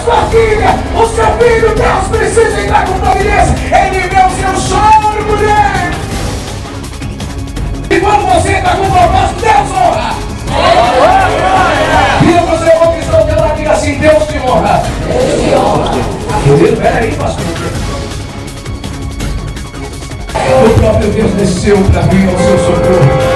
sua filha, o seu filho, Deus precisa entrar com providência. Ele vê o seu choro, mulher. E quando você está com propósito, Deus honra. Vira para o seu irmão que está ao teu lado e diga assim: Deus te honra. Deus te honra. Querido, peraí, pastor. O próprio Deus desceu para mim ao seu socorro.